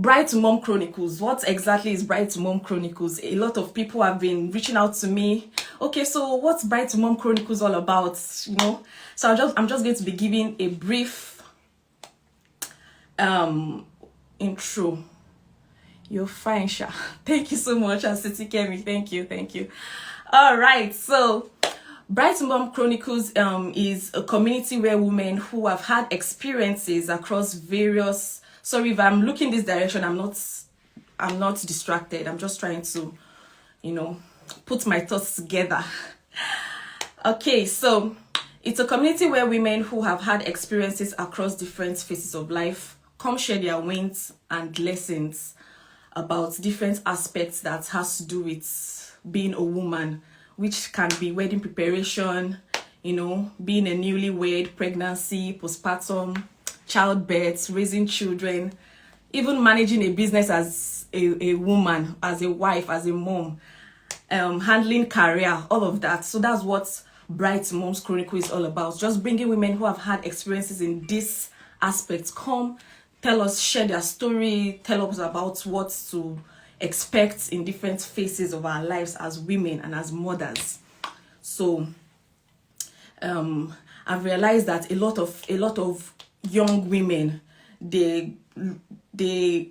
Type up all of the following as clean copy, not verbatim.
Bride to Mom Chronicles. What exactly is Bride to Mom Chronicles? A lot of people have been reaching out to me. Okay, so what's Bride to Mom Chronicles all about? You know, so I'm just going to be giving a brief intro. You're fine, Sha. Thank you so much, City Kemi. Thank you. All right, so Bride to Mom Chronicles is a community where women who have had experiences across various. Sorry if I'm looking this direction. I'm not distracted. I'm just trying to, put my thoughts together. Okay, so it's a community where women who have had experiences across different phases of life come share their wins and lessons about different aspects that has to do with being a woman, which can be wedding preparation, being a newlywed, pregnancy, postpartum, childbirth, raising children, even managing a business as a woman, as a wife, as a mom, handling career, all of that. So that's what Bride to Mom's Chronicle is all about. Just bringing women who have had experiences in this aspect come, tell us, share their story, tell us about what to expect in different phases of our lives as women and as mothers. So I've realized that a lot of young women, they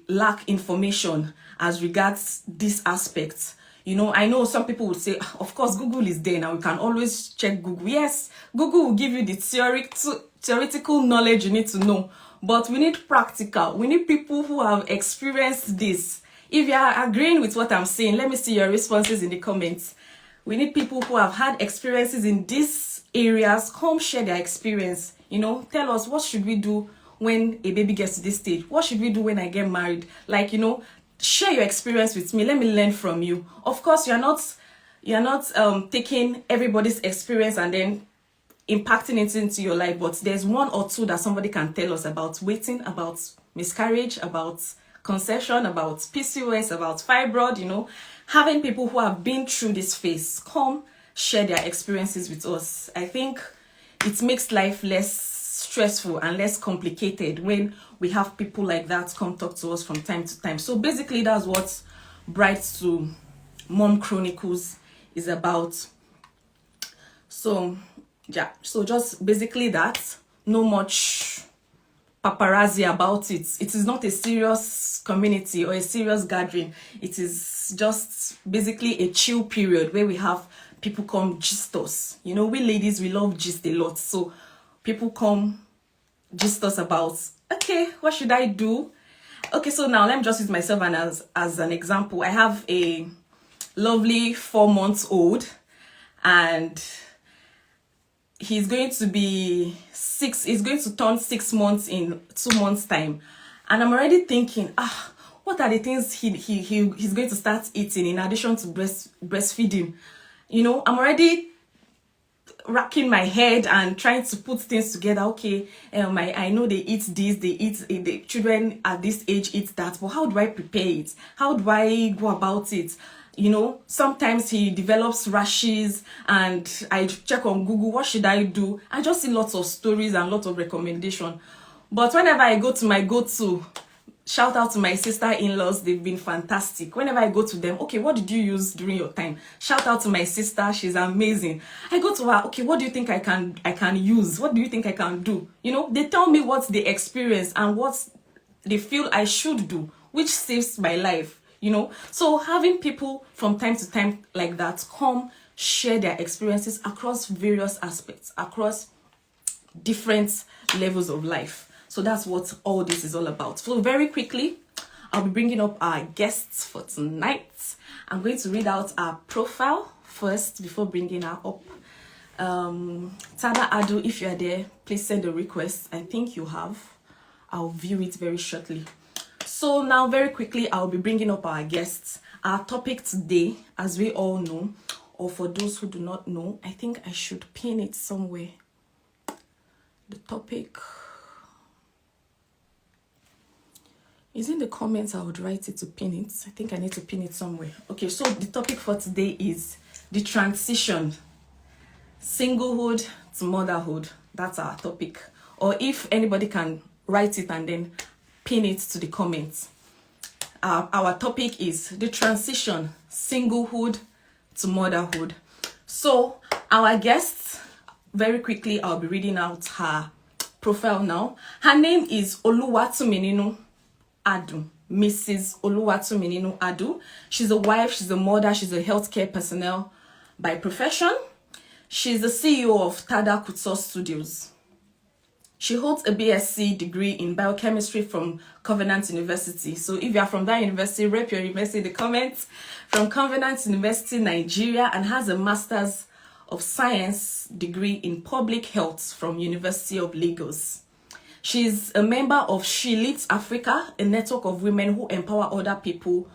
lack information as regards this aspect. I know some people would say, of course, Google is there now. We can always check Google. Yes, Google will give you the theoretical knowledge you need to know. But we need practical. We need people who have experienced this. If you are agreeing with what I'm saying, let me see your responses in the comments. We need people who have had experiences in these areas. Come share their experience. Tell us, what should we do when a baby gets to this stage? What should we do when I get married? Share your experience with me. Let me learn from you. Of course, you're not taking everybody's experience and then impacting it into your life, but there's one or two that somebody can tell us about waiting, about miscarriage, about conception, about PCOS, about fibroid. Having people who have been through this phase come share their experiences with us. I think it makes life less stressful and less complicated when we have people like that come talk to us from time to time. So basically, that's what Bride to Mom Chronicles is about. So yeah, so just basically that. No much paparazzi about it. It is not a serious community or a serious gathering. It is just basically a chill period where we have people come gist us. We ladies, we love gist a lot. So people come gist us about, okay, what should I do? Okay, so now let me just use myself as an example. I have a lovely 4-month-old, and he's going to be 6. He's going to turn 6 months in 2 months' time, and I'm already thinking, what are the things he's going to start eating in addition to breastfeeding? I'm already racking my head and trying to put things together. Okay, I know they eat this, the children at this age eat that, but how do I prepare it? How do I go about it? Sometimes he develops rashes, and I check on Google, what should I do? I just see lots of stories and lots of recommendations. But whenever I go to my go-to, shout out to my sister-in-laws, they've been fantastic. Whenever I go to them, okay, what did you use during your time? Shout out to my sister, she's amazing. I go to her, okay, what do you think I can use? What do you think I can do? They tell me what they experience and what they feel I should do, which saves my life. So having people from time to time like that come share their experiences across various aspects, across different levels of life. So that's what all this is all about. So very quickly, I'll be bringing up our guests for tonight. I'm going to read out our profile first before bringing her up. Tada Adu, if you're there, please send a request. I think you have. I'll view it very shortly. So now, very quickly, I'll be bringing up our guests. Our topic today, as we all know, or for those who do not know, I think I should pin it somewhere. The topic is in the comments. I would write it to pin it. I think I need to pin it somewhere. Okay, so the topic for today is the transition, singlehood to motherhood. That's our topic. Or if anybody can write it and then pin it to the comments. Our topic is the transition, singlehood to motherhood. So our guest, very quickly, I'll be reading out her profile now. Her name is Oluwatumininu Adu. Mrs. Oluwatumininu Adu. She's a wife, she's a mother, she's a healthcare personnel by profession. She's the CEO of Tada Kutsor Studios. She holds a BSc degree in biochemistry from Covenant University. So if you are from that university, rep your university in the comments. From Covenant University, Nigeria, and has a Master's of Science degree in public health from University of Lagos. She's a member of She Leads Africa, a network of women who empower other people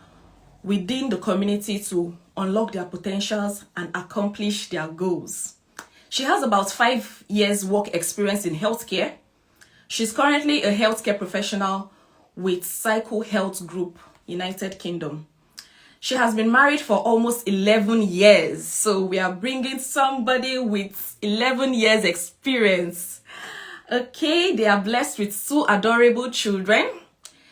within the community to unlock their potentials and accomplish their goals. She has about 5 years work experience in healthcare. She's currently a healthcare professional with Cycle Health Group, United Kingdom. She has been married for almost 11 years. So we are bringing somebody with 11 years experience. Okay, they are blessed with 2 adorable children.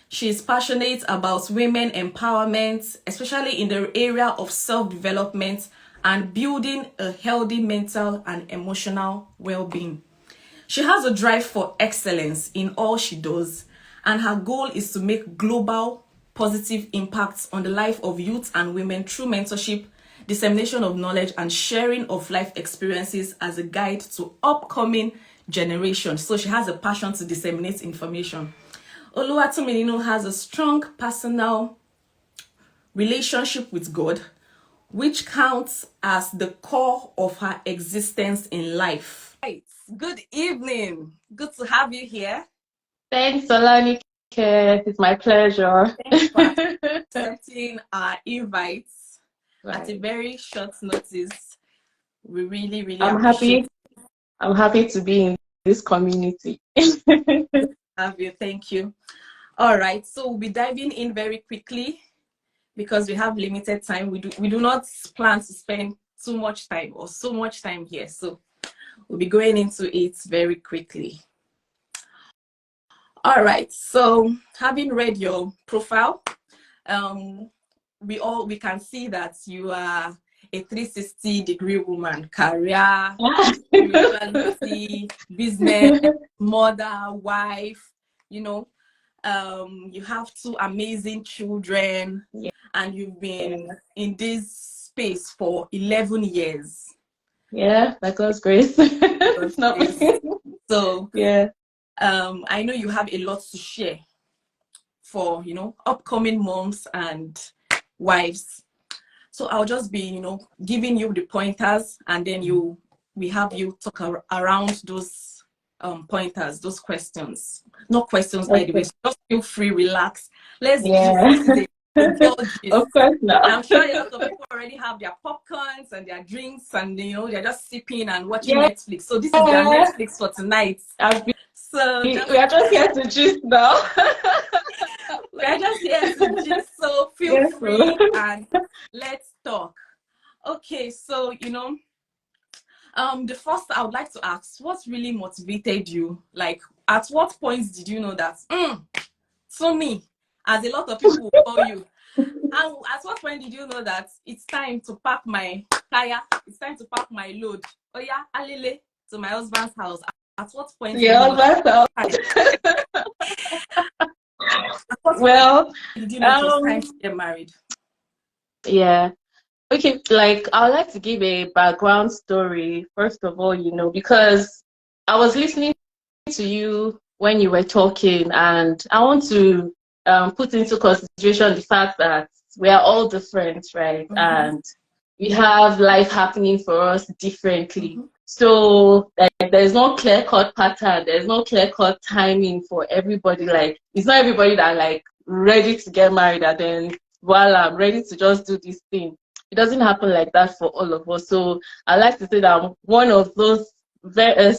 She is passionate about women empowerment, especially in the area of self-development and building a healthy mental and emotional well-being. She has a drive for excellence in all she does, and her goal is to make global positive impacts on the life of youth and women through mentorship, dissemination of knowledge, and sharing of life experiences as a guide to upcoming generations. So she has a passion to disseminate information. Oluwatumininu has a strong personal relationship with God, which counts as the core of her existence in life. Right. Good evening. Good to have you here. Thanks, Olanike. It's my pleasure. Thanks for accepting our invites at a very short notice. We really appreciate it. I'm happy to be in this community. Have you. Thank you. All right. So we'll be diving in very quickly because we have limited time. We do not plan to spend too much time or so much time here. So we'll be going into it very quickly. All right. So having read your profile, we can see that you are a 360-degree woman: career, spirituality, business, mother, wife. You have 2 amazing children. Yeah. And you've been in this space for 11 years. Yeah, by God's grace. So yeah, I know you have a lot to share for upcoming moms and wives. So I'll just be giving you the pointers, and then we have you talk around those pointers, those questions. Not questions, by the way. So just feel free, relax. Let's yeah. Of course not. I'm sure a lot of people already have their popcorns and their drinks, and they're just sipping and watching Netflix. So this is their Netflix for tonight. So we are just here to gist now. We are just here to gist. So feel free and let's talk. Okay, so the first I would like to ask, what really motivated you? Like, at what point did you know that so me, as a lot of people will call you, and at what point did you know that it's time to pack my kaya, it's time to pack my load, oh yeah, alele, to my husband's house? At what point? Yeah, husband's house. Well, did you know it was time to get married? Yeah. Okay, like I would like to give a background story, first of all, because I was listening to you when you were talking, and I want to put into consideration the fact that we are all different, right? Mm-hmm. And we have life happening for us differently. Mm-hmm. So there's no clear-cut pattern, there's no clear-cut timing for everybody. Like, it's not everybody that like ready to get married and then voila, I'm ready to just do this thing. It doesn't happen like that for all of us. So I like to say that I'm one of those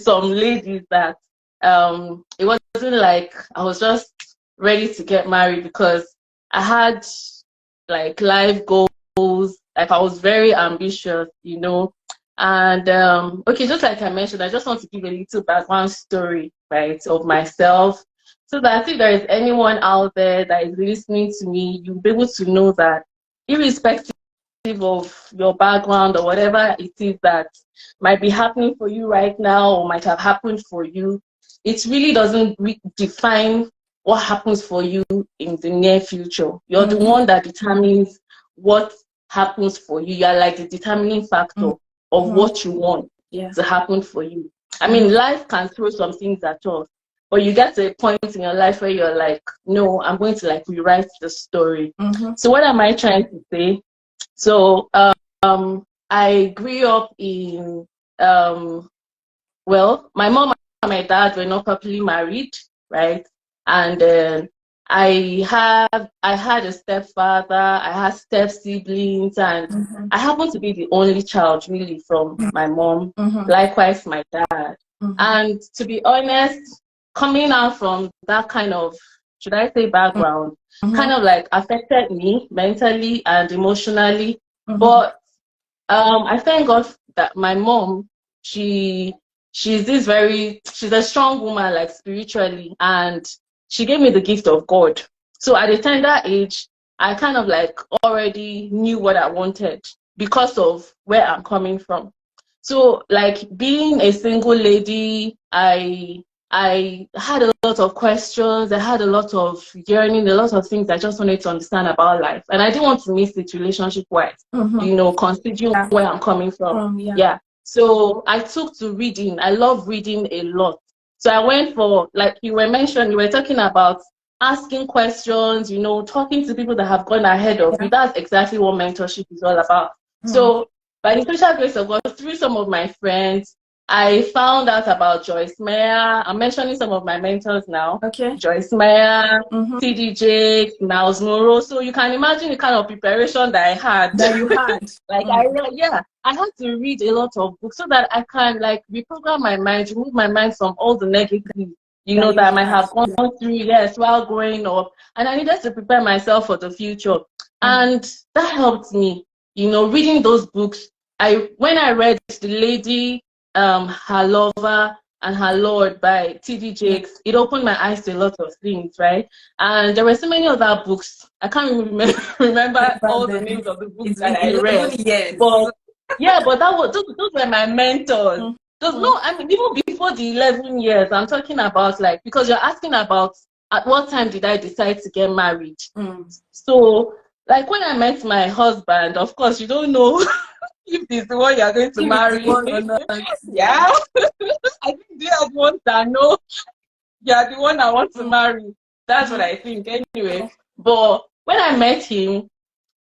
some ladies that it wasn't like I was just ready to get married, because I had like life goals. Like, I was very ambitious, And okay, just like I mentioned, I just want to give a little background story, right, of myself, So that if there is anyone out there that is listening to me, you'll be able to know that irrespective of your background or whatever it is that might be happening for you right now or might have happened for you, it really doesn't define what happens for you in the near future. You're the one that determines what happens for you. You're like the determining factor of what you want to happen for you. I mean, life can throw some things at us, but you get to a point in your life where you're like, no, I'm going to like rewrite the story. So what am I trying to say? So I grew up in, well, my mom and my dad were not properly married, right? And I had a stepfather, I had step siblings, and I happened to be the only child really from my mom, likewise my dad. And to be honest, coming out from that kind of, should I say, background, kind of like affected me mentally and emotionally. But I thank God that my mom, she's a strong woman, like spiritually, and she gave me the gift of God. So at a tender age, I kind of like already knew what I wanted because of where I'm coming from. So like being a single lady, I had a lot of questions, I had a lot of yearning, a lot of things I just wanted to understand about life. And I didn't want to miss it relationship-wise, you know, considering where I'm coming from. Yeah. So I took to reading. I love reading a lot. So I went for, like you were talking about asking questions, you know, talking to people that have gone ahead of you. That's exactly what mentorship is all about. So by the special grace of God, through some of my friends, I found out about Joyce Meyer. I'm mentioning some of my mentors now. Okay. Joyce Meyer, T.D. Jakes, Miles Monroe. So you can imagine the kind of preparation that I had. That you had. Like I had to read a lot of books so that I can like reprogram my mind, remove my mind from all the negative, you know, that I might have gone through, while growing up. And I needed to prepare myself for the future. And that helped me, you know, reading those books. When I read The Lady, Her Lover and Her Lord by T.D. Jakes, it opened my eyes to a lot of things, right? And there were so many other books. I can't even remember all the names of the books that I read. But yeah, but those were my mentors. No, I mean, even before the 11 years, I'm talking about like, because you're asking about at what time did I decide to get married. So like when I met my husband, of course, you don't know if this is the one you're going to marry. Yeah. I think they are the ones that know you're the one I want to marry. That's what I think anyway. But when I met him,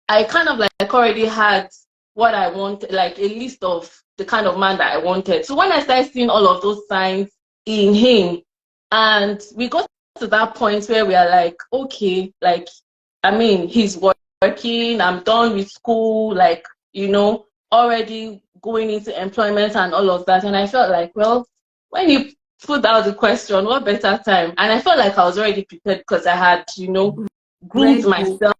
I kind of like already had what I wanted, like a list of the kind of man that I wanted. So when I started seeing all of those signs in him, and we got to that point where we are like, okay, like, I mean, he's working, I'm done with school, like, you know, already going into employment and all of that. And I felt like, well, when you put out the question, what better time? And I felt like I was already prepared because I had, you know, groomed myself.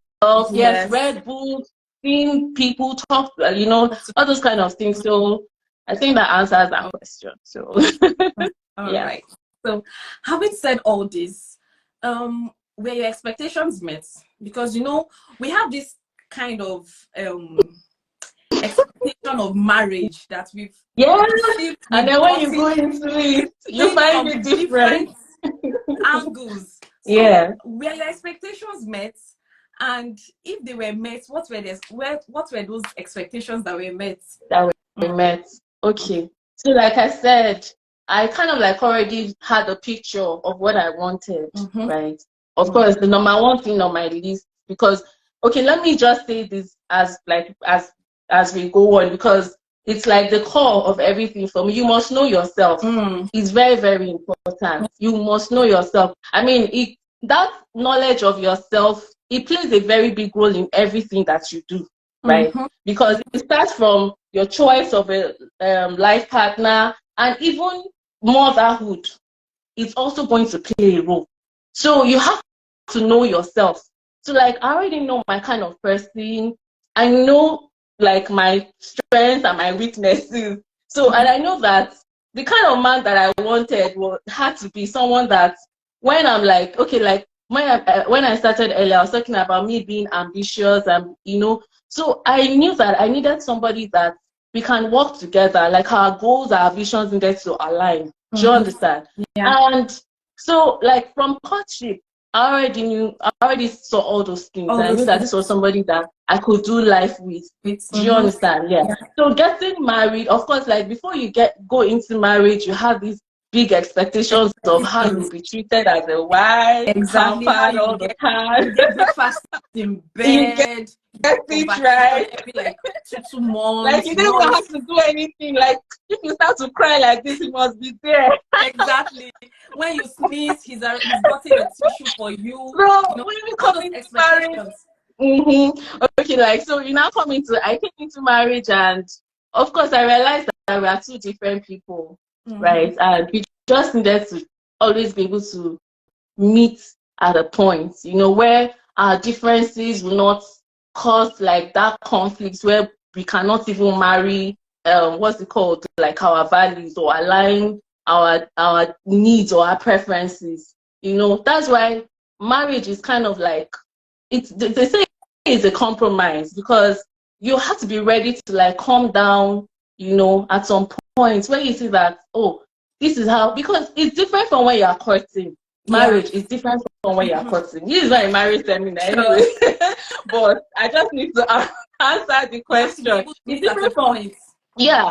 Read books, seen people talk, you know, all those kind of things. So I think that answers that question. So all right. So having said all this, were your expectations met? Because, you know, we have this kind of expectation of marriage that we've and then when you go into it, you find it different angles. So were your expectations met? And if they were met, what were those expectations that were met? Okay. So like I said, I kind of like already had a picture of what I wanted, right? Of course, the number one thing on my list, because, okay, let me just say this as we go on, because it's like the core of everything for me. You must know yourself. It's very, very important. You must know yourself. I mean, that knowledge of yourself, it plays a very big role in everything that you do, right? Because it starts from your choice of a life partner, and even motherhood. It's also going to play a role. So you have to know yourself. So like, I already know my kind of person. I know like my strengths and my weaknesses. So, and I know that the kind of man that I wanted had to be someone that when I'm like, okay, like when I started earlier, I was talking about me being ambitious and, so I knew that I needed somebody that we can work together, like our goals, our visions needed to align. Do you understand? Yeah. And so, like, from courtship, I already saw all those things. All I knew those that things. this was somebody that I could do life with. Do you understand? Yeah. So getting married, of course, like before you go into marriage, you have these big expectations of how you will be treated as a wife, Exactly how pampered you all the time. you get breakfast in You get bed, for it vacation right. every like 2 Like months. you You don't know, even have to do anything. Like if you start to cry like this, you must be there. exactly. When you sneeze, he's gotten a tissue for you. So You know, when you all come those into marriage, expectations. okay, like so you now I came into marriage, and of course I realized that we are two different people, right? And we just needed to always be able to meet at a point, where our differences will not cause like that conflict where we cannot even marry what's it called, like our values or align our needs or our preferences. That's why marriage is kind of like, they say it's a compromise, because you have to be ready to like calm down, at some point where you see that, oh, this is how, because it's different from when you are courting. Yeah. Marriage is different from when you're courting. This is not a marriage seminar Sure. anyway. But I just need to answer the You have to be question. able to It's meet at a different from, point. yeah.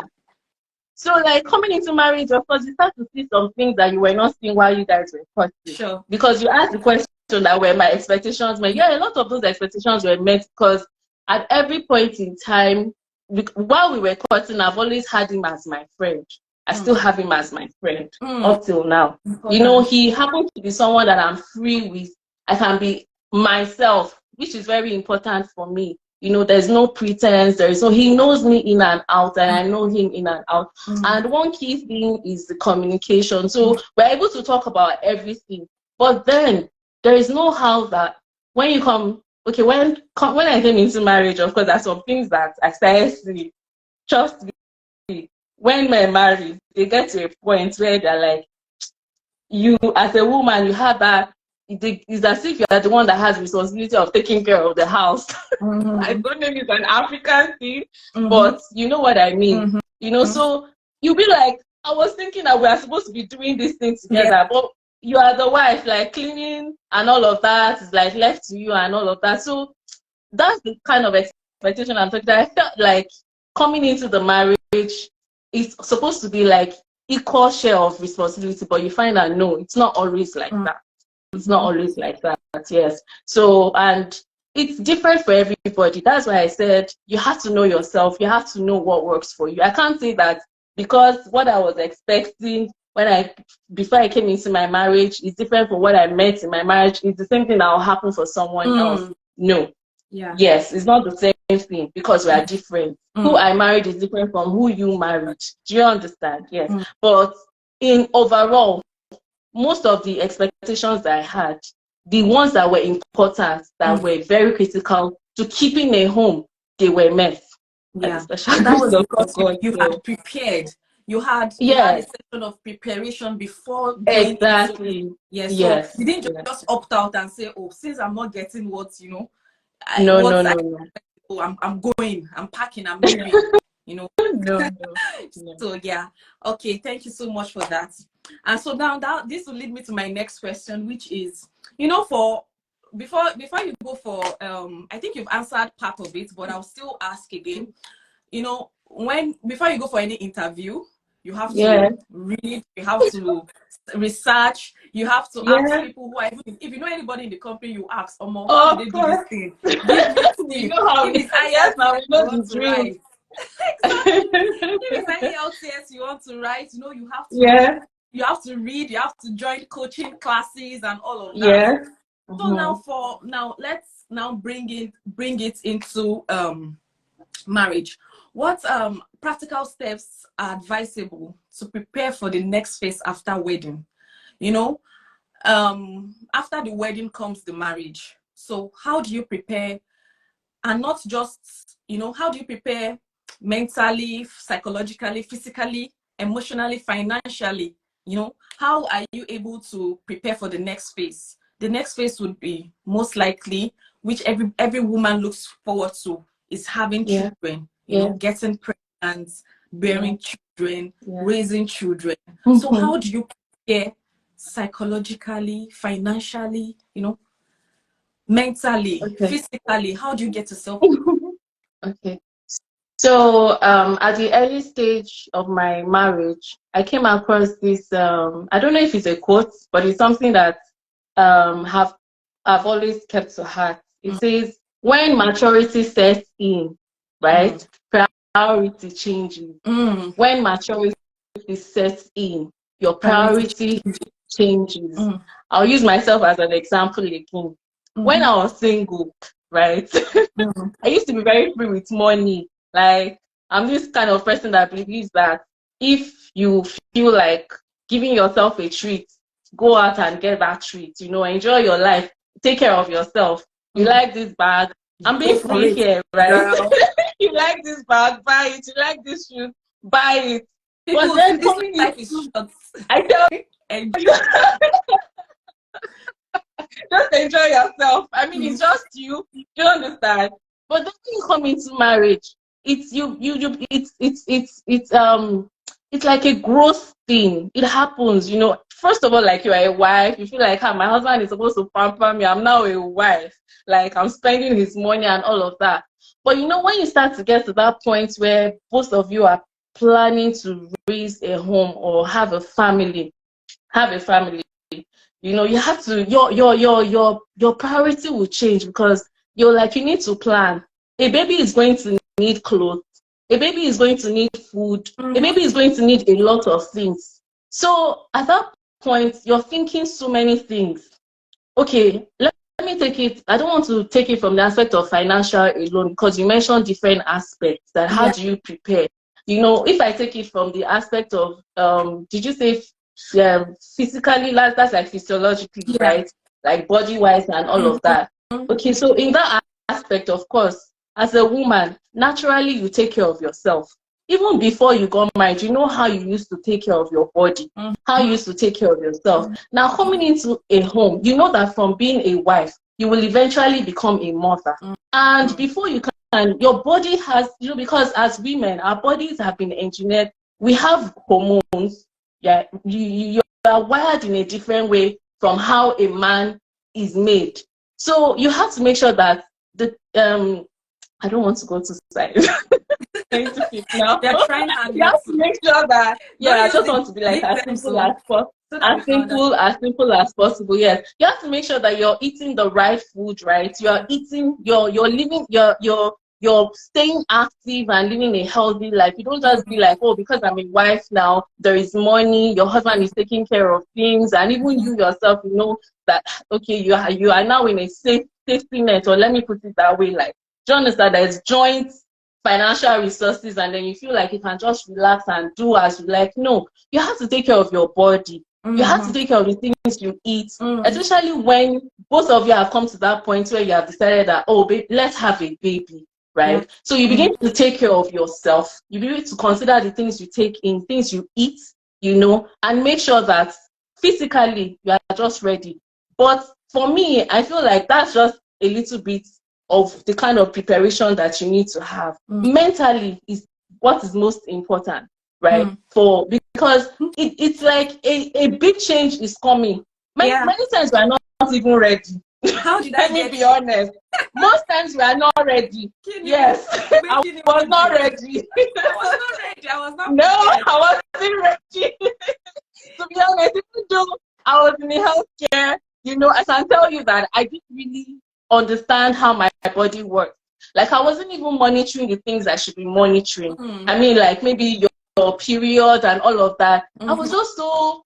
So like coming into marriage, of course, you start to see some things that you were not seeing while you guys were courting. Sure. Because you asked the question that were my expectations met. Yeah, a lot of those expectations were met, because at every point in time, while we were courting, I've always had him as my friend. I still have him as my friend up till now. He happens to be someone that I'm free with. I can be myself, which is very important for me. There's no pretense. He knows me in and out, and I know him in and out. And one key thing is the communication. So we're able to talk about everything. But then there is no how that when you come, okay, when I came into marriage, of course, there's some things that I started seeing. Trust me, when men marry, they get to a point where they're like, you as a woman, you have that. It's as if you are the one that has responsibility of taking care of the house. I don't know if it's an African thing, but you know what I mean. So you'll be like, I was thinking that we are supposed to be doing these things together, but you are the wife, like cleaning and all of that is like left to you and all of that. So that's the kind of expectation I'm talking about. I felt like coming into the marriage is supposed to be like equal share of responsibility, but you find that no, it's not always like that. It's not always like that, yes. So, and it's different for everybody. That's why I said you have to know yourself. You have to know what works for you. I can't say that because what I was expecting before I came into my marriage is different from what I met in my marriage. It's the same thing that will happen for someone else. No. Yeah. Yes, it's not the same thing, because we are different. Who I married is different from who you married. Do you understand? Yes. But in overall, most of the expectations that I had, the ones that were important, that were very critical to keeping a home, they were met. Yeah, Especially that was of because God, you so. had prepared. You had a session of preparation before going Exactly. into. Yes. Yes. So you didn't just opt out and say, "Oh, since I'm not getting what No. I'm going, I'm packing, I'm leaving." No. So yeah, okay. Thank you so much for that. And so now that this will lead me to my next question, which is, for before you go for I think you've answered part of it, but I'll still ask again. Before you go for any interview, you have to read, you have to research, you have to ask people who are even, if you know anybody in the company, you ask, how do they do this thing? Give me you know how if it's IELTS, you want to write. Exactly. If it's IELTS, you want to write, you have to you have to read, you have to join coaching classes and all of that. So now let's bring it into marriage. What practical steps are advisable to prepare for the next phase after wedding? After the wedding comes the marriage. So how do you prepare? And not just, how do you prepare mentally, psychologically, physically, emotionally, financially, You know, how are you able to prepare for the next phase? The next phase would be most likely, which every woman looks forward to, is having Yeah. children, you Yeah. know, getting pregnant, bearing children, Yeah. raising children. So how do you prepare psychologically, financially, you know, mentally, physically? How do you get yourself? Okay. So at the early stage of my marriage, I came across this, I don't know if it's a quote, but it's something that I've always kept to heart. It says, when maturity sets in, right, priority changes. When maturity sets in, your priority changes. I'll use myself as an example again. When I was single, right, I used to be very free with money. Like, I'm this kind of person that believes that if you feel like giving yourself a treat, go out and get that treat, you know, enjoy your life, take care of yourself. You like this bag, I'm being free here, right? You like this bag, buy it. You like this shoe, buy it. But then coming into, I tell you, just enjoy yourself. I mean, it's just you. You understand? But then when you come into marriage, it's it's like a growth thing. It happens, you know. First of all, like, you are a wife, you feel like, my husband is supposed to pamper me. I'm now a wife. Like, I'm spending his money and all of that. But you know, when you start to get to that point where both of you are planning to raise a home or have a family, you know, you have to, your priority will change, because you're like, you need to plan. A baby is going to need clothes. A baby is going to need food. A baby is going to need a lot of things. So at that point, you're thinking so many things. Okay, let me take it. I don't want to take it from the aspect of financial alone, because you mentioned different aspects. That how do you prepare? You know, if I take it from the aspect of, did you say physically? That's like physiologically, right? Like body wise and all of that. Okay, so in that aspect, of course, as a woman, naturally you take care of yourself. Even before you got married, you know how you used to take care of your body, how you used to take care of yourself. Now, coming into a home, you know that from being a wife, you will eventually become a mother. And before you can, your body has, you know, because as women, our bodies have been engineered. We have hormones. Yeah, you are wired in a different way from how a man is made. So you have to make sure that the I don't want to go to side. Now. They're trying hard. You have to make sure that, I just want to be like as simple as possible. As simple as possible. Yes, you have to make sure that you're eating the right food, right? You're eating, you're living, you're staying active and living a healthy life. You don't just be like, oh, because I'm a wife now, there is money, your husband is taking care of things, and even you yourself, you know that, okay, you are now in a safety net, or let me put it that way, like, do you understand? There's joint financial resources, and then you feel like you can just relax and do as you like. No, you have to take care of your body. You have to take care of the things you eat, especially when both of you have come to that point where you have decided that, oh, babe, let's have a baby, right? So you begin to take care of yourself. You begin to consider the things you take in, things you eat, you know, and make sure that physically you are just ready. But for me, I feel like that's just a little bit of the kind of preparation that you need to have. Mentally is what is most important, right? Because it's like a big change is coming. Many times we are not even ready. How did I Let me be honest. Most times we are not ready. Yes, I was not ready. No, I wasn't ready. To be honest, even though I was in the healthcare, you know, I can tell you that I didn't really understand how my body works. Like, I wasn't even monitoring the things I should be monitoring. I mean, like, maybe your period and all of that. I was just so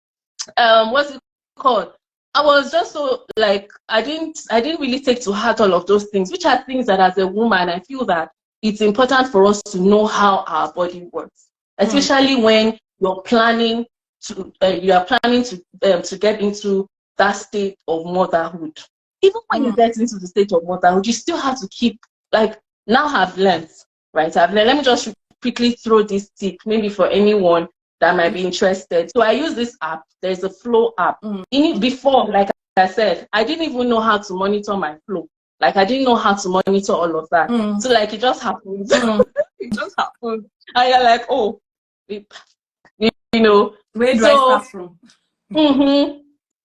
what's it called? I was just so, like, I didn't really take to heart all of those things, which are things that as a woman I feel that it's important for us to know how our body works, especially when you're planning to get into that state of motherhood. Even when you get into the state of motherhood, you still have to keep, like, now I've learned, right? Let me just quickly throw this tip, maybe for anyone that might be interested. So I use this app. There's a Flow app. In it before, like I said, I didn't even know how to monitor my flow. Like I didn't know how to monitor all of that. So like it just happened. It just happened. And you're like, oh, you know. Where do I start from?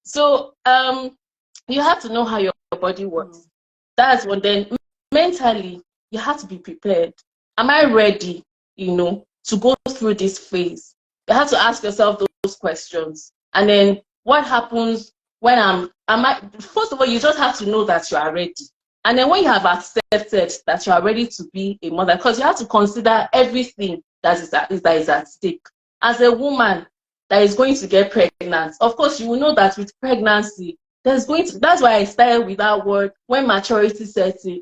So you have to know how your body works. That's what. Then mentally you have to be prepared. Am I ready, to go through this phase? You have to ask yourself those questions. And then what happens when first of all, you just have to know that you are ready. And then when you have accepted that you are ready to be a mother, because you have to consider everything that is at stake. As a woman that is going to get pregnant, of course, you will know that with pregnancy, that's why I started with that word, when maturity sets in,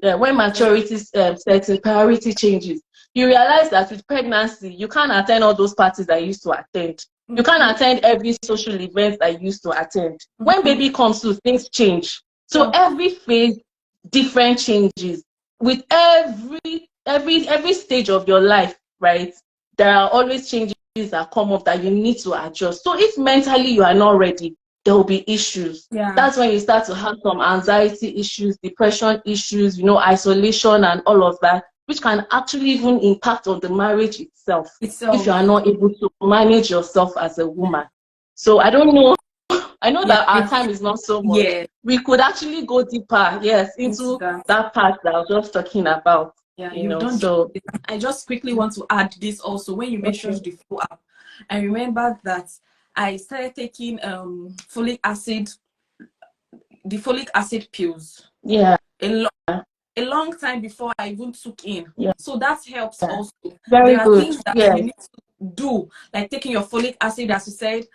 priority changes. You realize that with pregnancy, you can't attend all those parties that you used to attend. You can't attend every social event that you used to attend. When baby comes through, things change. So every phase, different changes. With every stage of your life, right? There are always changes that come up that you need to adjust. So if mentally you are not ready, there will be issues. That's when you start to have some anxiety issues, depression issues, isolation and all of that, which can actually even impact on the marriage itself. If you are not able to manage yourself as a woman. So I don't know. I know that our time is not so much. Yeah. We could actually go deeper, into that part that I was just talking about. Yeah, so I just quickly want to add this also. When you mentioned the Flow app, I remember that I started taking the folic acid pills. Yeah. A long time before I even took in. Yeah. So that helps also. Very there are good. Things that you need to do, like taking your folic acid, as you said,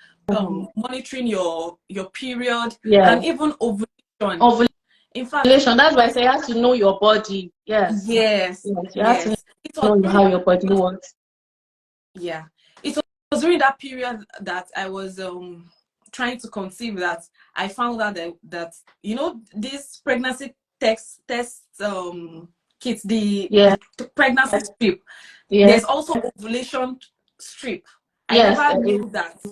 monitoring your period, and even ovulation. In fact, that's why I say you have to know your body. Yes. You have to know how your body works. Yeah. It was during that period that I was trying to conceive that I found out that this pregnancy test kits, the pregnancy strip. There's also ovulation strip. I never knew that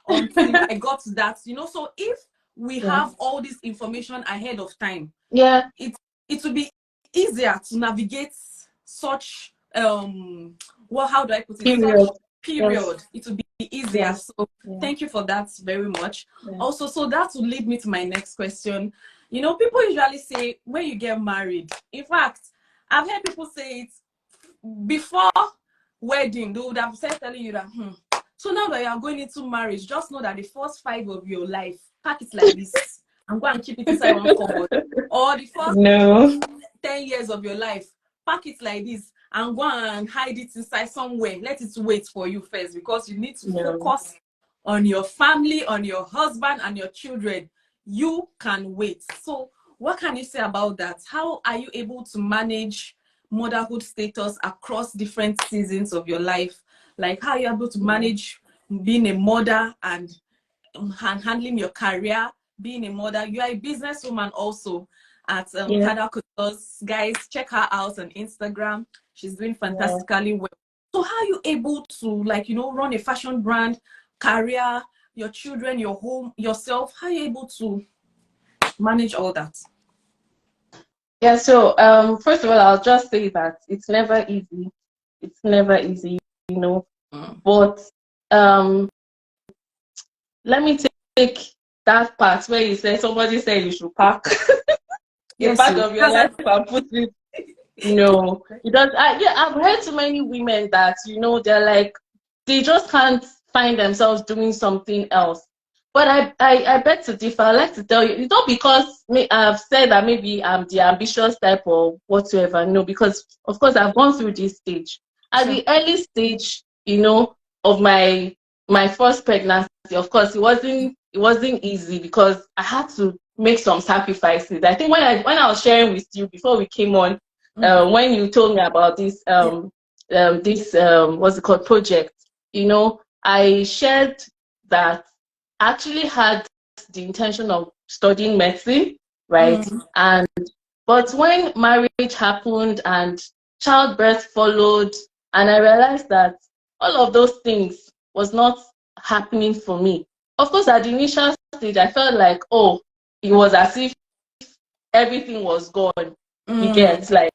until I got to that. So if we have all this information ahead of time, it will be easier to navigate such how do I put it? Such period. It will be easier. So thank you for that very much. Also, so that will lead me to my next question. People usually say when you get married, in fact, I've heard people say it before wedding, they would have said telling you that so now that you are going into marriage, just know that the first 5 of your life, pack it like this and go and keep it inside one cupboard. Or the first 10 years of your life, pack it like this and go and hide it inside somewhere. Let it wait for you first, because you need to focus on your family, on your husband and your children. You can wait. So what can you say about that? How are you able to manage motherhood status across different seasons of your life? Like, how are you able to manage being a mother and handling your career, being a mother? You are a businesswoman also at Kada Couture. Guys, check her out on Instagram. She's doing fantastically well. So how are you able to, run a fashion brand, career, your children, your home, yourself? How are you able to manage all that? Yeah, so first of all, I'll just say that it's never easy. It's never easy, But let me take that part where you said somebody said you should pack a part of your life and put it. No, because I've heard so many women that they're like, they just can't find themselves doing something else. But I beg to differ. I like to tell you, it's not because I've said that maybe I'm the ambitious type or whatsoever. No, because of course I've gone through this stage. At the early stage, of my first pregnancy, of course it wasn't easy because I had to make some sacrifices. I think when I was sharing with you before we came on, when you told me about this what's it called, project, I shared that I actually had the intention of studying medicine, right? But when marriage happened and childbirth followed, and I realized that all of those things was not happening for me. Of course, at the initial stage, I felt like, oh, it was as if everything was gone. You get, like,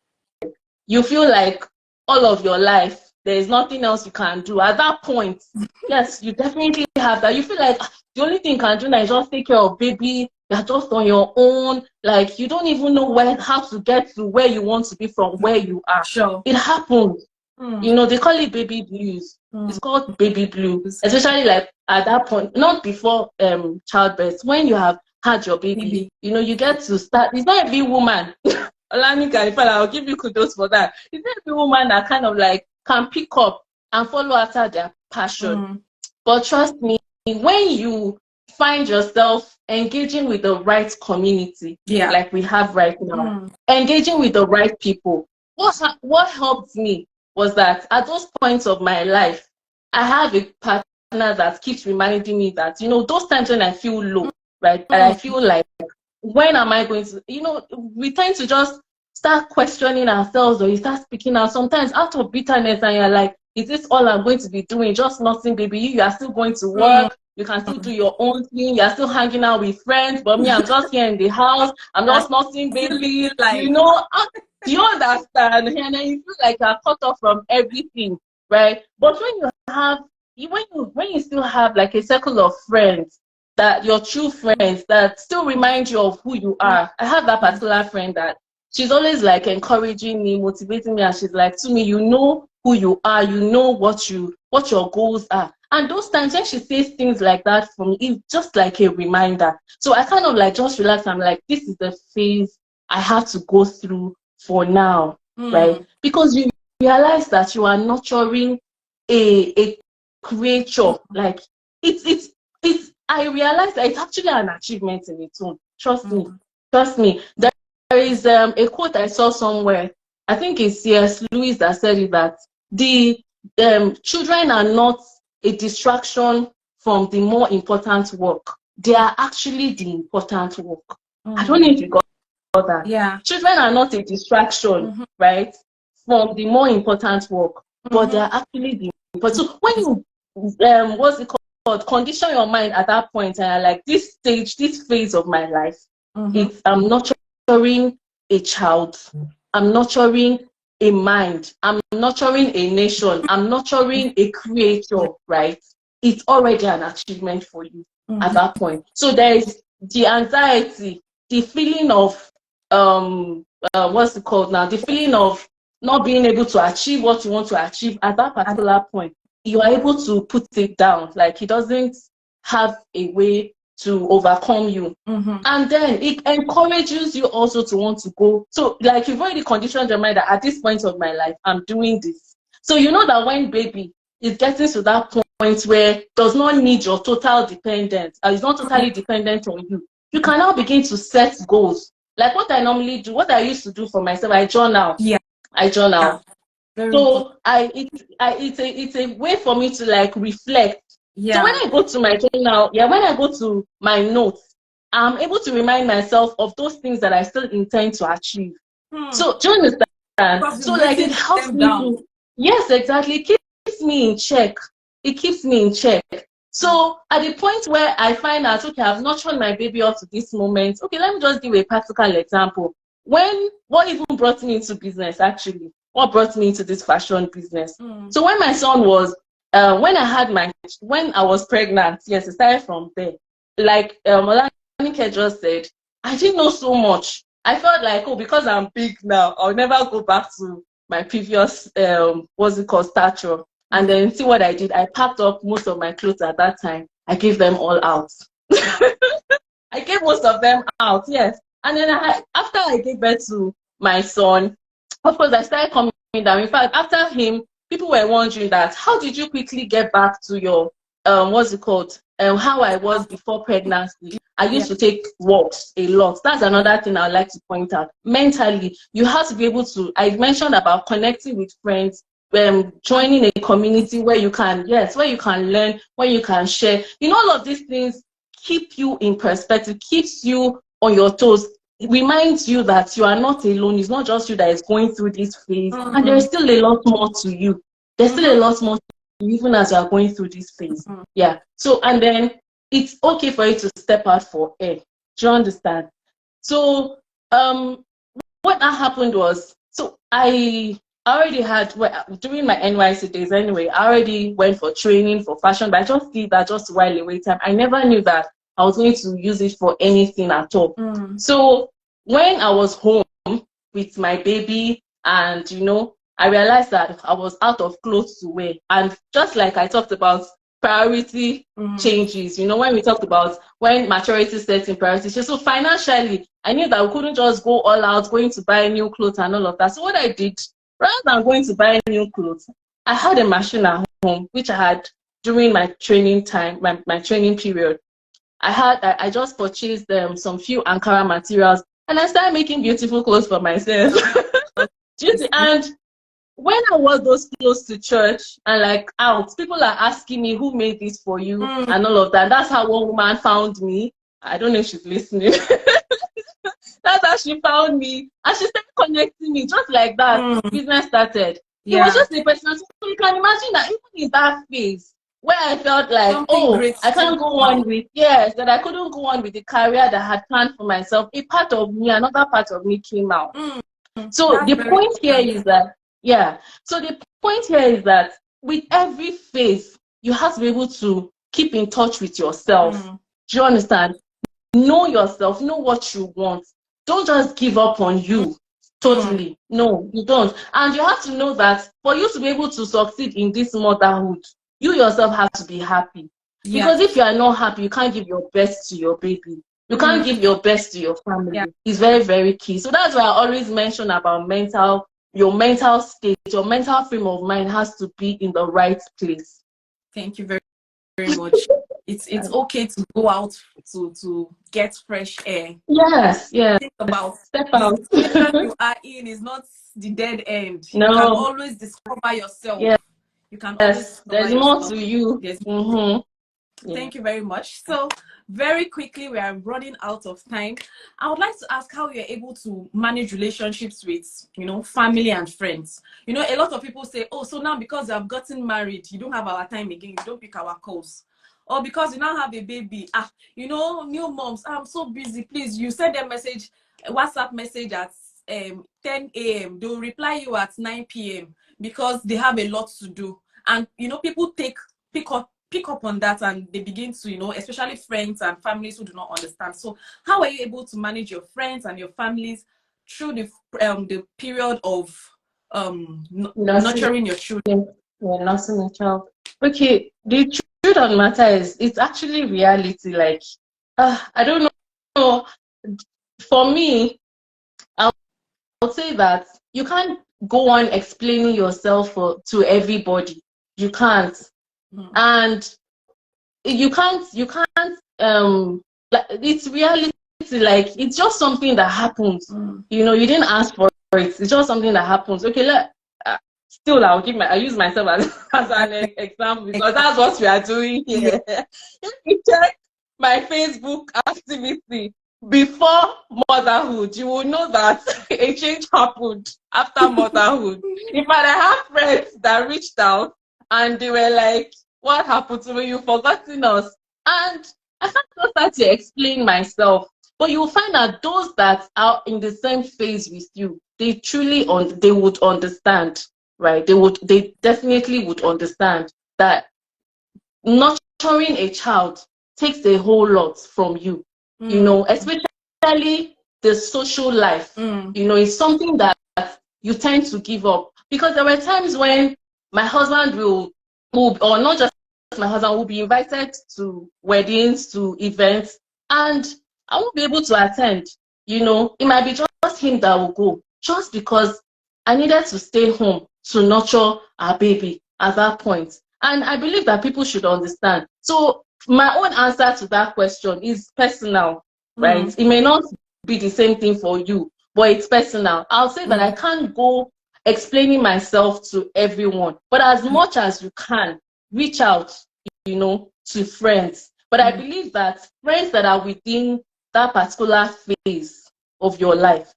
you feel like all of your life, there is nothing else you can do. At that point, yes, you definitely have that. You feel like the only thing you can do now is just take care of baby. You're just on your own. Like, you don't even know how to get to where you want to be from where you are. Sure. It happens. You know, they call it baby blues. It's called baby blues, especially like at that point, not before childbirth. When you have had your baby, you know, you get to start. It's not every woman. Olanika, in fact, I'll give you kudos for that. It's not every woman that kind of like can pick up and follow after their passion. But trust me, when you find yourself engaging with the right community, like we have right now, engaging with the right people, what helped me was that at those points of my life, I have a partner that keeps reminding me that, you know, those times when I feel low, right, and I feel like, when am I going to, you know, we tend to just start questioning ourselves, or you start speaking out sometimes out of bitterness, and you're like, is this all I'm going to be doing? Just nothing, baby. You are still going to work. You can still do your own thing. You're still hanging out with friends. But me, I'm just here in the house. I'm just nothing, baby. Like, you know, do you understand? And then you feel like you're cut off from everything, right? But when you have, when you still have like a circle of friends, that your true friends that still remind you of who you are. I have that particular friend that she's always like encouraging me, motivating me, and she's like, to me, you know who you are, you know what your goals are. And those times when she says things like that for me, it's just like a reminder. So I kind of like just relax. I'm like, this is the phase I have to go through for now, right? Because you realize that you are nurturing a creature. Like it's I realize that it's actually an achievement in its own. Trust me. Trust me. There is a quote I saw somewhere. I think it's C.S. Lewis that said it, that the children are not a distraction from the more important work. They are actually the important work. I don't know if you got that. Yeah. Children are not a distraction, right, from the more important work, but they are actually the important. So when you what's it called? Condition your mind at that point, and like, this stage, this phase of my life, it's I'm nurturing a child. I'm nurturing a mind. I'm nurturing a nation. I'm nurturing a creator, right? It's already an achievement for you at that point. So there is the anxiety, the feeling of what's it called now? The feeling of not being able to achieve what you want to achieve at that particular point. You are able to put it down. Like, it doesn't have a way to overcome you. And then it encourages you also to want to go. So like, you've already conditioned your mind that at this point of my life, I'm doing this. So you know that when baby is getting to that point where it does not need your total dependence, or is not totally dependent on you, you can now begin to set goals. Like what I normally do, what I used to do for myself, I journal. I journal. So it's a way for me to like reflect. So when I go to my journal, when I go to my notes, I'm able to remind myself of those things that I still intend to achieve. So do you understand? So like, it helps me to, yes, exactly. It keeps me in check. It keeps me in check. So at the point where I find out, okay, I've nurtured my baby up to this moment. Okay, let me just give a practical example. What even brought me into business, actually? What brought me into this fashion business? So when my son was, when I was pregnant, yes, it started from there. Like Olanike just said, I didn't know so much. I felt like, oh, because I'm big now, I'll never go back to my previous, stature. And then see what I did. I packed up most of my clothes at that time. I gave them all out. I gave most of them out, yes. And then after I gave birth to my son, of course, I started coming down. In fact, after him, people were wondering that, how did you quickly get back to your, how I was before pregnancy? I used to take walks a lot. That's another thing I'd like to point out. Mentally, you have to be able to, I mentioned about connecting with friends, joining a community where you can, where you can learn, where you can share. You know, all of these things keep you in perspective, keeps you on your toes. It reminds you that you are not alone. It's not just you that is going through this phase, and there's still a lot more to you. There's still a lot more even as you are going through this phase. Mm. Yeah. So, and then it's okay for you to step out for air. Do you understand? So, what that happened was, so I already had, well, during my NYC days anyway, I already went for training for fashion, but I just did that just while away time. I never knew that I was going to use it for anything at all. Mm. So when I was home with my baby, and I realized that I was out of clothes to wear. And just like I talked about priority changes, when we talked about when maturity sets in priority. So financially, I knew that we couldn't just go all out, going to buy new clothes and all of that. So what I did, rather than going to buy new clothes, I had a machine at home, which I had during my training time, my training period. I just purchased some few Ankara materials, and I started making beautiful clothes for myself. And when I wore those clothes to church and like out, people are asking me who made this for you and all of that. That's how one woman found me. I don't know if she's listening. That's how she found me. And she started connecting me just like that. Business started. Yeah. It was just a person. So you can imagine that even in that phase where I felt like, I can't go on with, that I couldn't go on with the career that I had planned for myself, a part of me, another part of me came out. So the point here is that, so the point here is that with every phase, you have to be able to keep in touch with yourself. Do you understand? Know yourself, know what you want. Don't just give up on you totally. No, you don't. And you have to know that for you to be able to succeed in this motherhood, you yourself have to be happy. Because if you are not happy, you can't give your best to your baby. You can't give your best to your family. It's very, very key. So that's why I always mention about your mental state, your mental frame of mind has to be in the right place. Thank you very, very much. It's okay to go out to get fresh air. Yes. Think about step out. The situation you are in is not the dead end. No. You can always discover yourself. You can always there's more to you. Thank you very much. So very quickly, we are running out of time. I would like to ask how you're able to manage relationships with, family and friends. A lot of people say, oh, so now because you have gotten married, you don't have our time again, you don't pick our calls. Or because you now have a baby, new moms, I'm so busy, please, you send them message, WhatsApp message at 10 a.m. They'll reply you at 9 p.m. because they have a lot to do. And, people pick up on that, and they begin to, especially friends and families who do not understand. So how are you able to manage your friends and your families through the period of nurturing your children? Nurturing your child. Okay, the truth of the matter is, it's actually reality. Like, I don't know. For me, I would say that you can't go on explaining yourself to everybody. You can't. And you can't like, it's reality. Like, it's just something that happens. You didn't ask for it. It's just something that happens. Okay, still I'll use myself as an example, because that's what we are doing here. If you check my Facebook activity before motherhood, you will know that a change happened after motherhood. In fact, I have friends that reached out and they were like, what happened to me? You've forgotten us. And I can't start to explain myself. But you'll find that those that are in the same phase with you, they would understand, right? They definitely would understand that nurturing a child takes a whole lot from you, especially the social life. It's something that you tend to give up. Because there were times when my husband will, or not just my husband, will be invited to weddings, to events, and I won't be able to attend. It might be just him that will go, just because I needed to stay home to nurture our baby at that point. And I believe that people should understand. So my own answer to that question is personal, right? It may not be the same thing for you, but it's personal. I'll say that I can't go explaining myself to everyone, but as much as you can, reach out, to friends. But I believe that friends that are within that particular phase of your life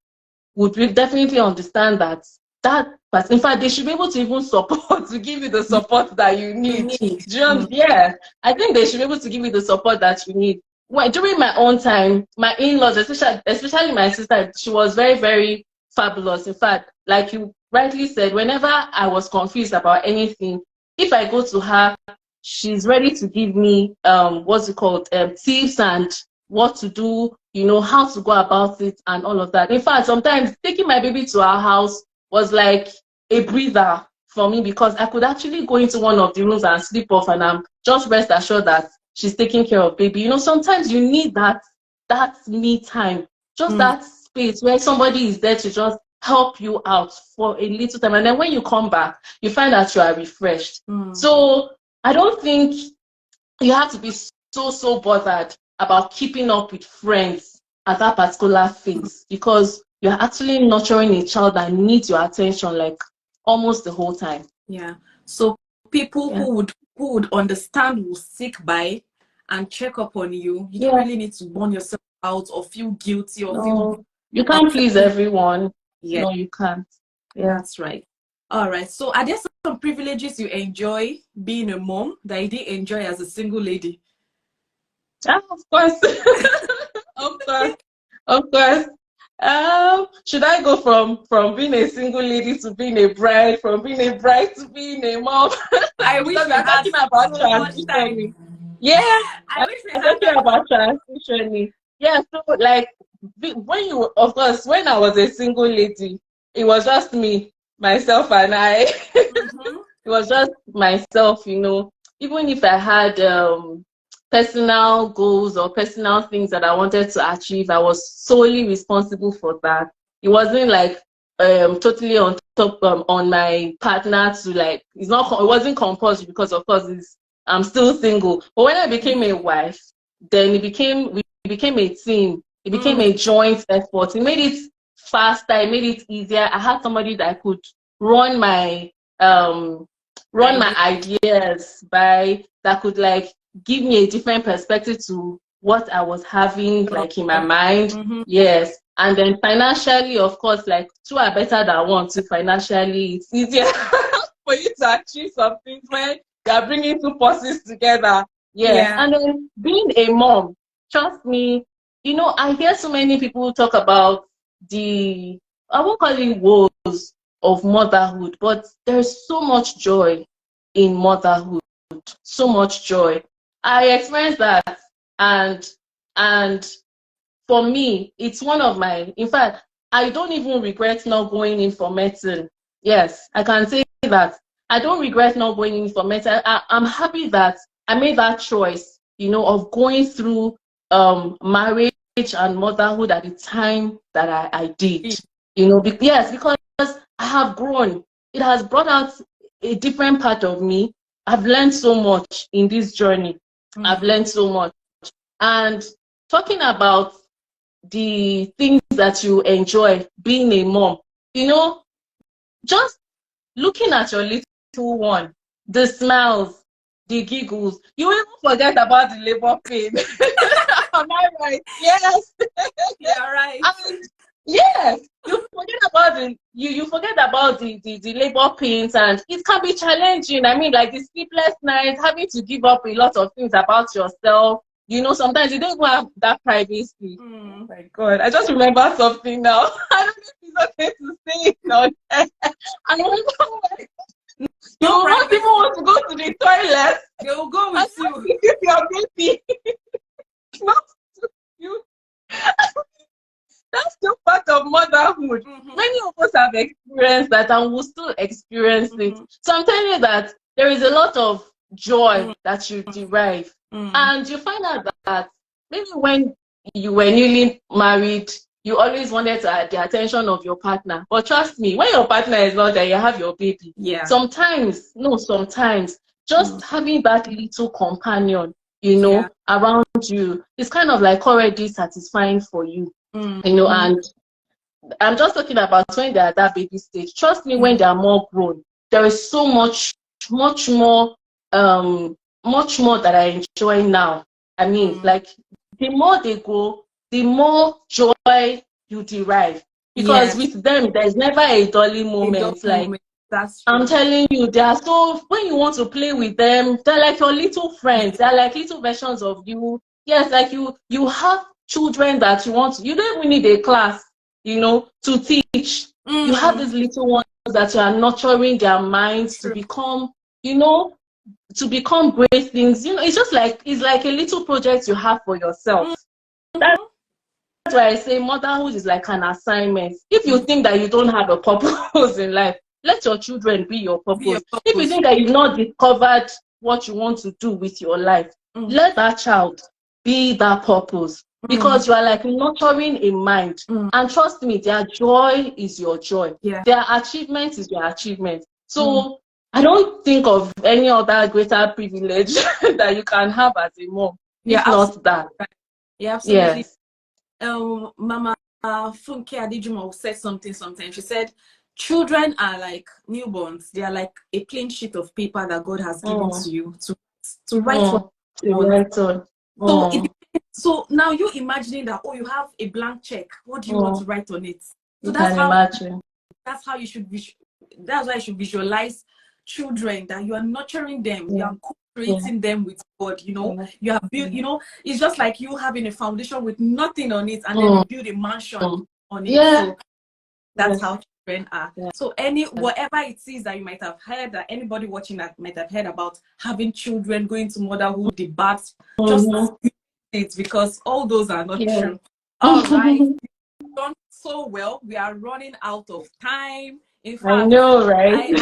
would definitely understand that that, but in fact, they should be able to even support, to give you the support that you need. Yeah, I think they should be able to give you the support that you need. When, during my own time, my in-laws, especially my sister, she was very, very fabulous. In fact, like you rightly said, whenever I was confused about anything, if I go to her, she's ready to give me what's it called, tips and what to do, you know, how to go about it and all of that. In fact, sometimes taking my baby to our house was like a breather for me, because I could actually go into one of the rooms and sleep off, and I'm just rest assured that she's taking care of baby. You know, sometimes you need that me time, just that space where somebody is there to just help you out for a little time, and then when you come back, you find that you are refreshed. So I don't think you have to be so bothered about keeping up with friends at that particular phase, because you're actually nurturing a child that needs your attention like almost the whole time. Yeah. So people who would understand will stick by and check up on you. You don't really need to burn yourself out or feel guilty or feel. You can't please everyone. Yeah. No, you can't. Yeah, that's right. All right. So are there some privileges you enjoy being a mom that you didn't enjoy as a single lady? Of course. Of course. Should I go from being a single lady to being a bride, from being a bride to being a mom? I wish we had talking about so much time. Yeah, I wish we had talking about transitioning. Yeah, so like when you, of course, when I was a single lady, it was just me, myself, and I. It was just myself, you know. Even if I had personal goals or personal things that I wanted to achieve, I was solely responsible for that. It wasn't like totally on top on my partner to like, it wasn't compulsory, because of course I'm still single. But when I became a wife, then we became a team. It became a joint effort. It made it faster, it made it easier. I had somebody that I could run my ideas by, that could like give me a different perspective to what I was having like in my mind. Yes. And then financially, of course, like two are better than one. So financially, it's easier for you to achieve some things when you're bringing two forces together. Yeah. And then being a mom, trust me, you know, I hear so many people talk about I won't call it woes of motherhood, but there's so much joy in motherhood, so much joy. I experienced that, and for me, it's one of my, in fact, I don't even regret not going in for medicine. Yes, I can say that. I don't regret not going in for medicine. I'm happy that I made that choice, you know, of going through marriage and motherhood at the time that I did. You know, yes, because I have grown. It has brought out a different part of me. I've learned so much in this journey. I've learned so much. And talking about the things that you enjoy being a mom, you know, just looking at your little one, the smiles, the giggles, you even forget about the labor pain. Am I right? Yes. Yeah, right. Yes, you forget about the labor pains, and it can be challenging. I mean, like the sleepless nights, having to give up a lot of things about yourself. You know, sometimes you don't even have that privacy. Oh my God, I just remember something now. I don't know if it's okay to say it now. I remember you don't even want to go to the toilet. They will go with you. Your baby. Not you. That's still part of motherhood. Many of us have experienced that and will still experience it. So I'm telling you that there is a lot of joy that you derive. And you find out that maybe when you were newly married, you always wanted the attention of your partner. But trust me, when your partner is not there, you have your baby. Yeah. Sometimes, just having that little companion, you know, around you is kind of like already satisfying for you. You know, and I'm just talking about when they're at that baby stage. Trust me, when they're more grown, there is so much more that I enjoy now. I mean, like the more they go, the more joy you derive. Because with them, there's never a dolly moment. That's true. I'm telling you, they are so, when you want to play with them, they're like your little friends. They're like little versions of you. Yes, like you have children that you don't even need a class, to teach. You have these little ones that you are nurturing their minds to become, to become great things. It's like a little project you have for yourself. That's why I say motherhood is like an assignment. If you think that you don't have a purpose in life, let your children be your purpose. If you think that you've not discovered what you want to do with your life, let that child be that purpose. Because you are like nurturing a mind. And trust me, their joy is your joy. Their achievement is your achievement. So I don't think of any other greater privilege that you can have as a mom. If not that. Yeah, absolutely. Yes. Mama Funke Adijumo said something sometimes. She said, children are like newborns. They are like a plain sheet of paper that God has given to you to write what you want. So now you're imagining that, you have a blank check. What do you want to write on it? So that's how you should be. That's why you should visualize children, that you are nurturing them. You are creating them with God. You have built. It's just like you having a foundation with nothing on it, and then you build a mansion on it. So that's how children are. So whatever it is that you might have heard, that anybody watching that might have heard about having children, going to motherhood, debates, just it, because all those are not true. All right, you've done so well. We are running out of time. In fact, I know, right?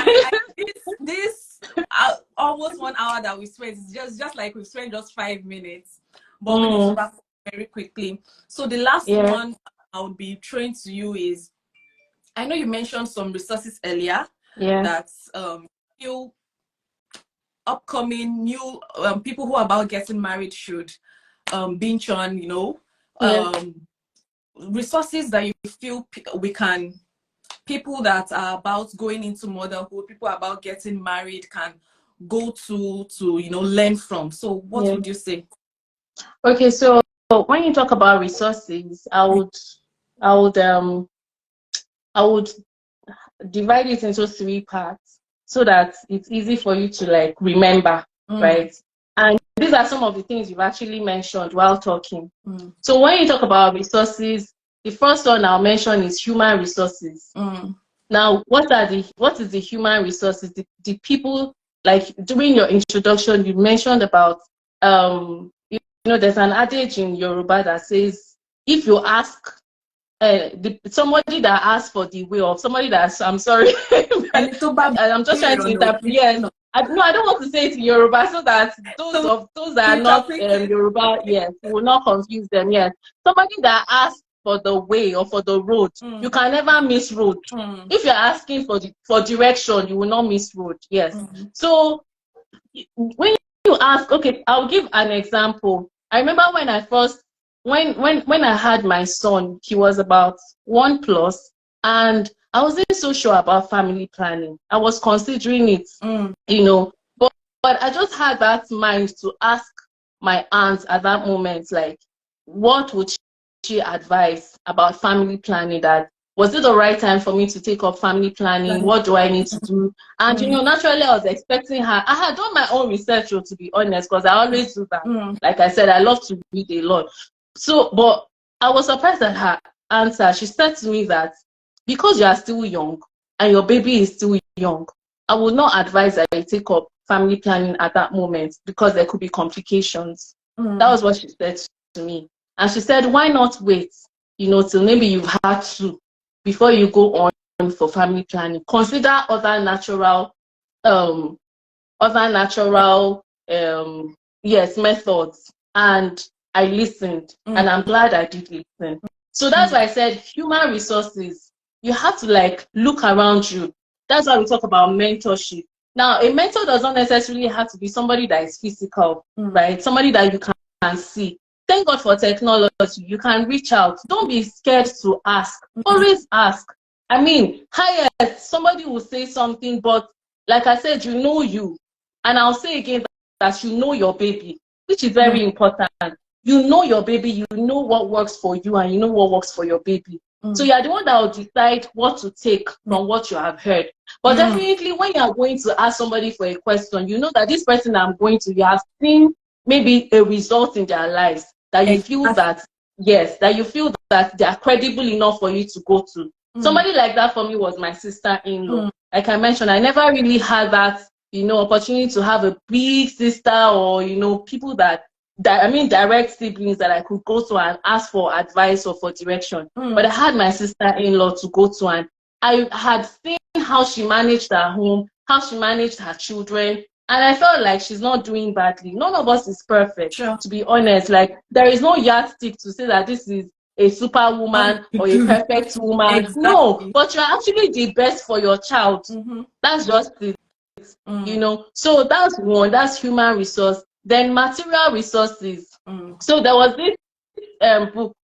This almost 1 hour that we spent is just like we've spent just 5 minutes, but we need to wrap up very quickly. So the last one I would be throwing to you is, I know you mentioned some resources earlier that new upcoming new people who are about getting married should binge on, resources that you feel people that are about going into motherhood, people about getting married can go to learn from. So what would you say? Okay, so when you talk about resources, I would divide it into 3 parts so that it's easy for you to like remember, right? And these are some of the things you've actually mentioned while talking. So when you talk about resources, the first one I'll mention is human resources. Now, what is the human resources? The people, like during your introduction, you mentioned about, there's an adage in Yoruba that says, if you ask somebody that asks for the way, of somebody that's, I'm sorry, I'm just trying to interpret. I don't want to say it in Yoruba so that those that are not Yoruba, will not confuse them. Somebody that asks for the way or for the road, you can never miss road. If you're asking for direction, you will not miss road. So when you ask, okay, I'll give an example. I remember when I first when I had my son, he was about 1+, and I wasn't so sure about family planning. I was considering it, but I just had that mind to ask my aunt at that moment, like, what would she advise about family planning? That was it the right time for me to take up family planning? What do I need to do? And naturally, I was expecting her. I had done my own research, to be honest, because I always do that. Like I said, I love to read a lot. So, but I was surprised at her answer. She said to me that because you are still young and your baby is still young, I would not advise that you take up family planning at that moment because there could be complications. That was what she said to me. And she said, why not wait, till maybe you've had to before you go on for family planning. Consider other natural methods. And I listened, and I'm glad I did listen. So that's why I said human resources. You have to like look around you. That's why we talk about mentorship. Now, a mentor does not necessarily have to be somebody that is physical, right? Somebody that you can see. Thank God for technology. You can reach out. Don't be scared to ask. Always ask. I mean, somebody will say something, but like I said, you know you. And I'll say again that you know your baby, which is very important. You know your baby, you know what works for you, and you know what works for your baby. So you are the one that will decide what to take from what you have heard. But definitely when you are going to ask somebody for a question, you know that this person I'm going to, you have seen maybe a result in their lives that you feel that, yes, that you feel that they are credible enough for you to go to. Somebody like that for me was my sister-in-law. Like I mentioned, I never really had that, opportunity to have a big sister or, people that I mean, direct siblings that I could go to and ask for advice or for direction. But I had my sister-in-law to go to, and I had seen how she managed her home, how she managed her children, and I felt like she's not doing badly. None of us is perfect, to be honest. Like, there is no yardstick to say that this is a superwoman or a perfect woman. Exactly. No, but you're actually the best for your child. That's just it. So that's one, that's human resource. Then material resources. So there was this book.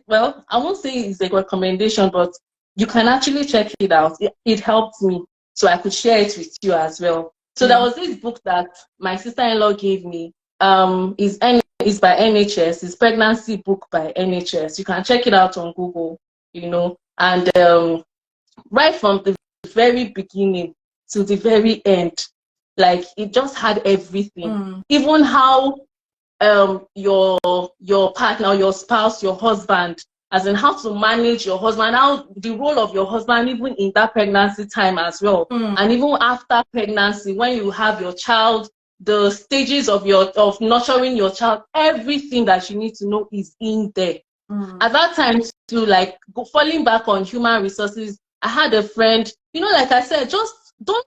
Well, I won't say it's a recommendation, but you can actually check it out. It helped me, so I could share it with you as well. So there was this book that my sister-in-law gave me. Is by NHS. It's pregnancy book by NHS. You can check it out on Google. And right from the very beginning to the very end, like, it just had everything. Even how your partner, your spouse, your husband, as in how to manage your husband, how the role of your husband even in that pregnancy time as well, and even after pregnancy, when you have your child, the stages of nurturing your child, everything that you need to know is in there. At that time, to like falling back on human resources, I had a friend, like I said, just don't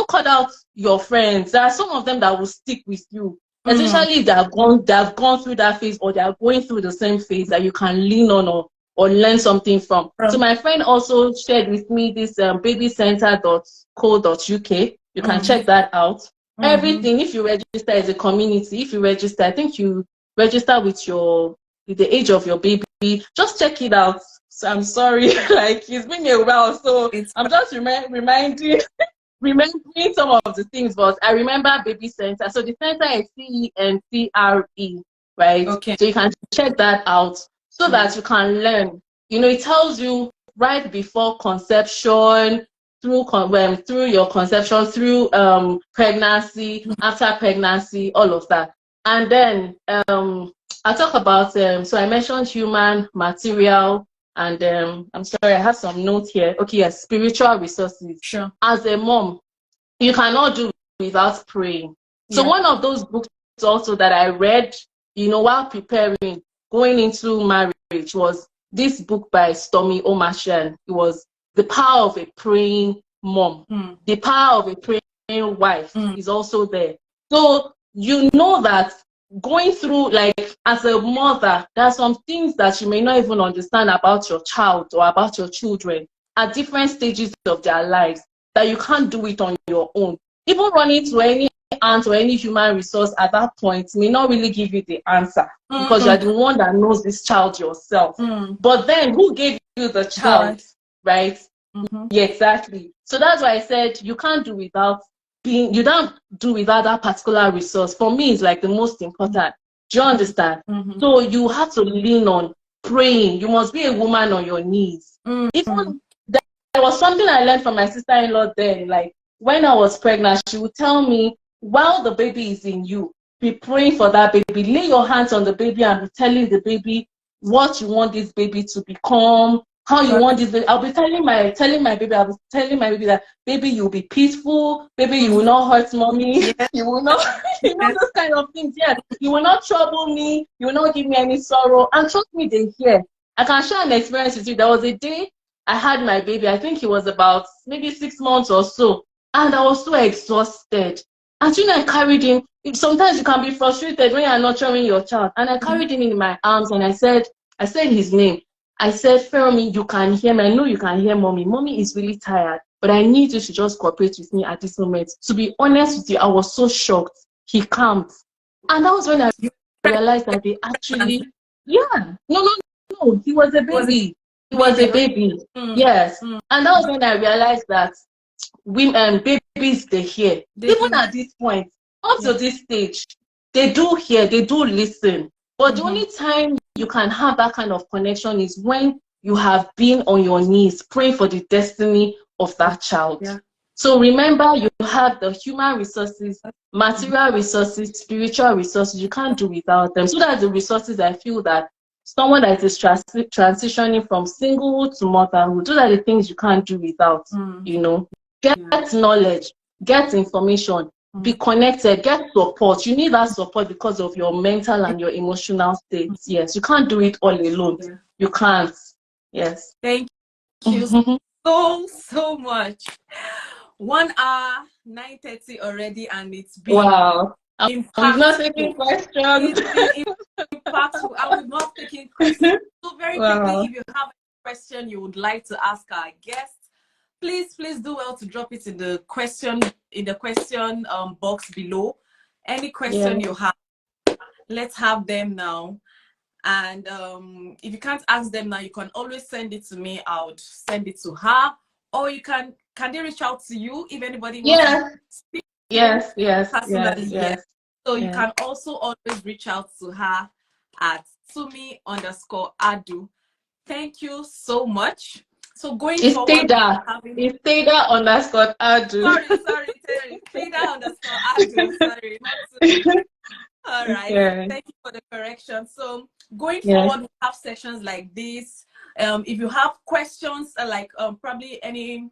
cut out your friends. There are some of them that will stick with you, especially if they have gone through that phase, or they are going through the same phase that you can lean on or learn something from. So my friend also shared with me this babycenter.co.uk. You can check that out. Everything, if you register as a community, if you register, I think you register with the age of your baby. Just check it out. So I'm sorry, like, it's been a while, so I'm just reminding some of the things, but I remember Baby Center. So the center is CENTRE, right? Okay. So you can check that out so that you can learn. It tells you right before conception, through your conception, through pregnancy, after pregnancy, all of that. And then I'll talk about, so I mentioned human, material, and I'm sorry, I have some notes here. Okay, yes, spiritual resources. Sure. As a mom, you cannot do without praying. So one of those books also that I read, while preparing, going into marriage, was this book by Stormy Omartian. It was The Power of a Praying Mom. The Power of a Praying Wife is also there. So you know that going through, like, as a mother, there are some things that you may not even understand about your child or about your children at different stages of their lives, that you can't do it on your own. Even running to any aunt or any human resource at that point may not really give you the answer, because you're the one that knows this child yourself. But then who gave you the child, right? Yeah, exactly. So that's why I said you can't do without you don't do without that particular resource. For me, it's like the most important. Do you understand? So you have to lean on praying. You must be a woman on your knees. Even there was something I learned from my sister-in-law then. Like, when I was pregnant, she would tell me, while the baby is in you, be praying for that baby. Lay your hands on the baby and be telling the baby what you want this baby to become, how you want this baby. I'll be telling my baby that, baby, you'll be peaceful, baby, you will not hurt mommy, you will not, those kind of things. Yes, you will not trouble me, you will not give me any sorrow. And trust me, they hear. I can share an experience with you. There was a day I had my baby. I think he was about maybe 6 months or so, and I was so exhausted. And I carried him. Sometimes you can be frustrated when you're nurturing your child. And I carried him in my arms, and I said his name. I said, Feromi, you can hear me. I know you can hear mommy. Mommy is really tired, but I need you to just cooperate with me at this moment. To be honest with you, I was so shocked. He calmed. And that was when I realized that they actually, no, he was a baby. He was a baby. Yes. And that was when I realized that women, babies, they hear. Even at this point, up to this stage, they do hear, they do listen. But the only time you can have that kind of connection is when you have been on your knees praying for the destiny of that child. Yeah. So remember, you have the human resources, material resources, spiritual resources. You can't do without them. So that's the resources I feel that someone that is transitioning from singlehood to motherhood, those are the things you can't do without. You know, get knowledge, get information, be connected, get support. You need that support because of your mental and your emotional states. Yes, you can't do it all alone. You can't. Yes. Thank you so much. 1 hour, 9:30 already, and it's been wow. We've not taking questions. It's been impactful. I was not taking questions. So very quickly, if you have a question you would like to ask our guests, please do well to drop it in the question box below. Any question you have, let's have them now. And if you can't ask them now, you can always send it to me. I would send it to her, or you can they reach out to you if anybody wants to speak? Yes. So you can also always reach out to her at Tumi_Adu. Thank you so much. So going forward, it's Teda_Adu. Sorry, Teda_Adu. Sorry, not Tumi. All right. Thank you for the correction. So going forward, we have sessions like this. If you have questions, like probably any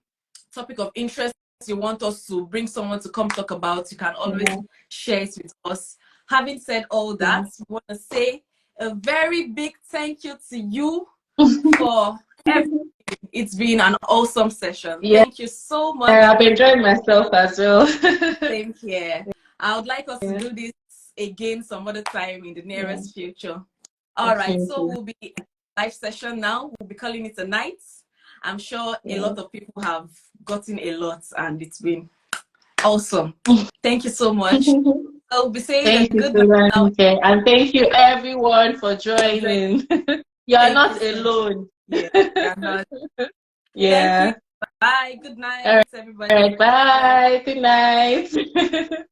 topic of interest you want us to bring someone to come talk about, you can always share it with us. Having said all that, we want to say a very big thank you to you for everything. It's been an awesome session. Thank you so much. I've enjoyed myself as well. Same here. I would like us to do this again some other time in the nearest future. All right, so we'll be in a live session now. We'll be calling it a night. I'm sure a lot of people have gotten a lot, and it's been awesome. Thank you so much. I'll be saying good night now. And thank you everyone for joining. You're not alone. You're not. Thank you. Bye. Good night, everybody. All right, bye. Good night.